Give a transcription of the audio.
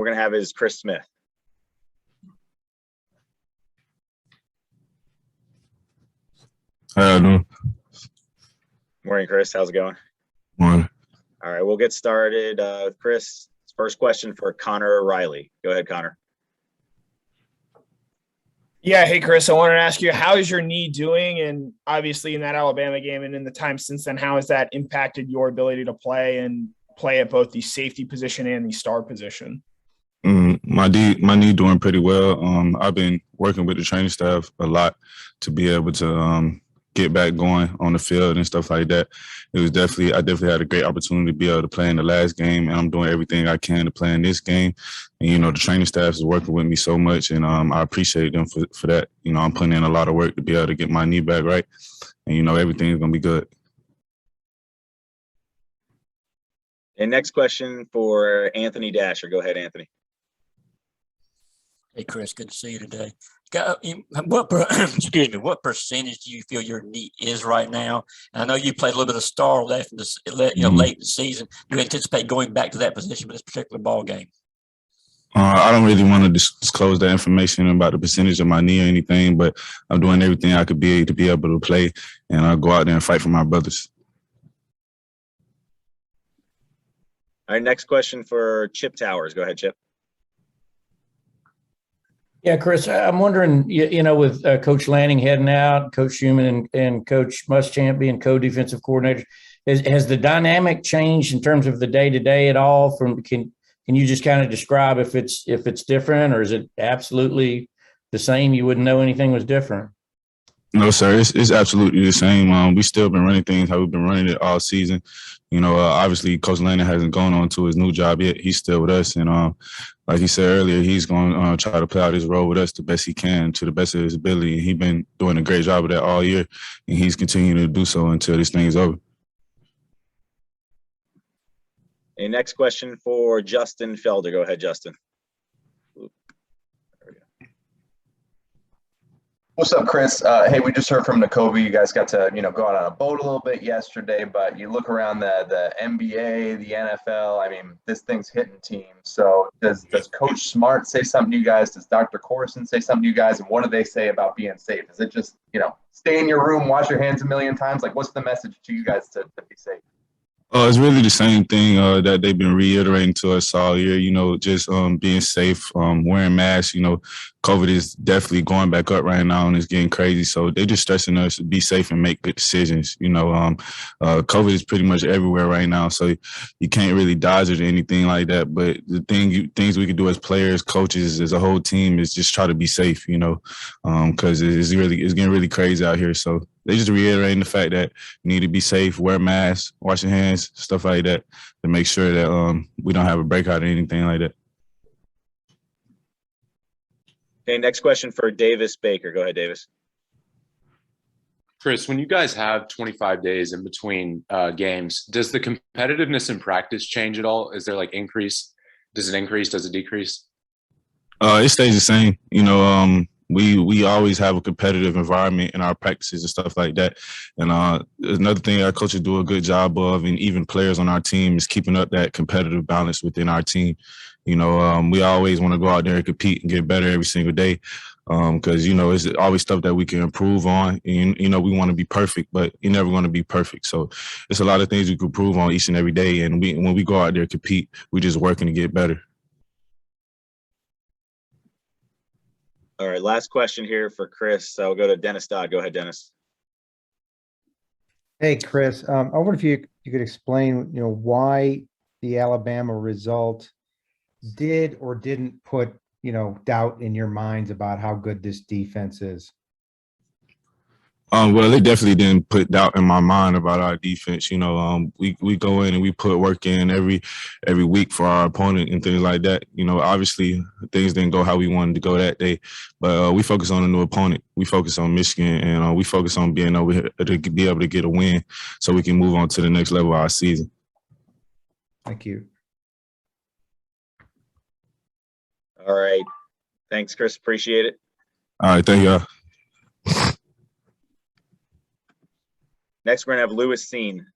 we're going to have is Chris Smith. How you doing? Morning, Chris. How's it going? Morning. All right, we'll get started with Chris. First question for Connor O'Reilly. Go ahead, Connor. Yeah, hey, Chris, I wanted to ask you, how is your knee doing? And obviously in that Alabama game and in the time since then, how has that impacted your ability to play at both the safety position and the star position? My knee doing pretty well. I've been working with the training staff a lot to be able to get back going on the field and stuff like that. I definitely had a great opportunity to be able to play in the last game, and I'm doing everything I can to play in this game. And the training staff is working with me so much, and I appreciate them for that. I'm putting in a lot of work to be able to get my knee back right, and everything's gonna be good. And next question for Anthony Dasher. Go ahead, Anthony. Hey, Chris, good to see you today. What percentage do you feel your knee is right now? And I know you played a little bit of star late in the season. Do you anticipate going back to that position for this particular ball game? I don't really want to disclose that information about the percentage of my knee or anything, but I'm doing everything I could be to be able to play, and I'll go out there and fight for my brothers. All right, next question for Chip Towers. Go ahead, Chip. Yeah, Chris, I'm wondering, with Coach Lanning heading out, Coach Schumann and Coach Muschamp being co-defensive coordinators, has the dynamic changed in terms of the day-to-day at all? Can you just kind of describe if it's different, or is it absolutely the same? You wouldn't know anything was different. No, sir. It's absolutely the same. We still been running things how we've been running it all season. Obviously, Coach Lanning hasn't gone on to his new job yet. He's still with us, and like he said earlier, he's going to try to play out his role with us the best he can, to the best of his ability. And he's been doing a great job of that all year, and he's continuing to do so until this thing is over. And next question for Justin Felder. Go ahead, Justin. What's up, Chris? Hey, we just heard from Nakobe. You guys got to, go out on a boat a little bit yesterday, but you look around the NBA, the NFL. I mean, this thing's hitting teams. So does Coach Smart say something to you guys? Does Dr. Corson say something to you guys? And what do they say about being safe? Is it just, stay in your room, wash your hands a million times? Like, what's the message to you guys to be safe? It's really the same thing that they've been reiterating to us all year, just being safe, wearing masks. COVID is definitely going back up right now, and it's getting crazy. So they're just stressing us to be safe and make good decisions. COVID is pretty much everywhere right now, so you can't really dodge it or anything like that. But the things we can do as players, coaches, as a whole team is just try to be safe, because it's getting really crazy out here. So they just reiterating the fact that you need to be safe, wear masks, wash your hands, stuff like that, to make sure that we don't have a breakout or anything like that. Okay, next question for Davis Baker. Go ahead, Davis. Chris, when you guys have 25 days in between games, does the competitiveness in practice change at all? Is there increase? Does it increase? Does it decrease? It stays the same. We always have a competitive environment in our practices and stuff like that. And another thing our coaches do a good job of, and even players on our team, is keeping up that competitive balance within our team. We always want to go out there and compete and get better every single day, because, it's always stuff that we can improve on. And, we want to be perfect, but you're never going to be perfect. So it's a lot of things we can improve on each and every day. And when we go out there and compete, we're just working to get better. All right, last question here for Chris. I'll go to Dennis Dodd. Go ahead, Dennis. Hey, Chris. I wonder if you could explain, why the Alabama result did or didn't put, doubt in your minds about how good this defense is. Well, it definitely didn't put doubt in my mind about our defense. We go in and we put work in every week for our opponent and things like that. Obviously things didn't go how we wanted to go that day, but we focus on a new opponent. We focus on Michigan, and we focus on being over here to be able to get a win so we can move on to the next level of our season. Thank you. All right. Thanks, Chris. Appreciate it. All right. Thank y'all. Next, we're going to have Lewis Seen.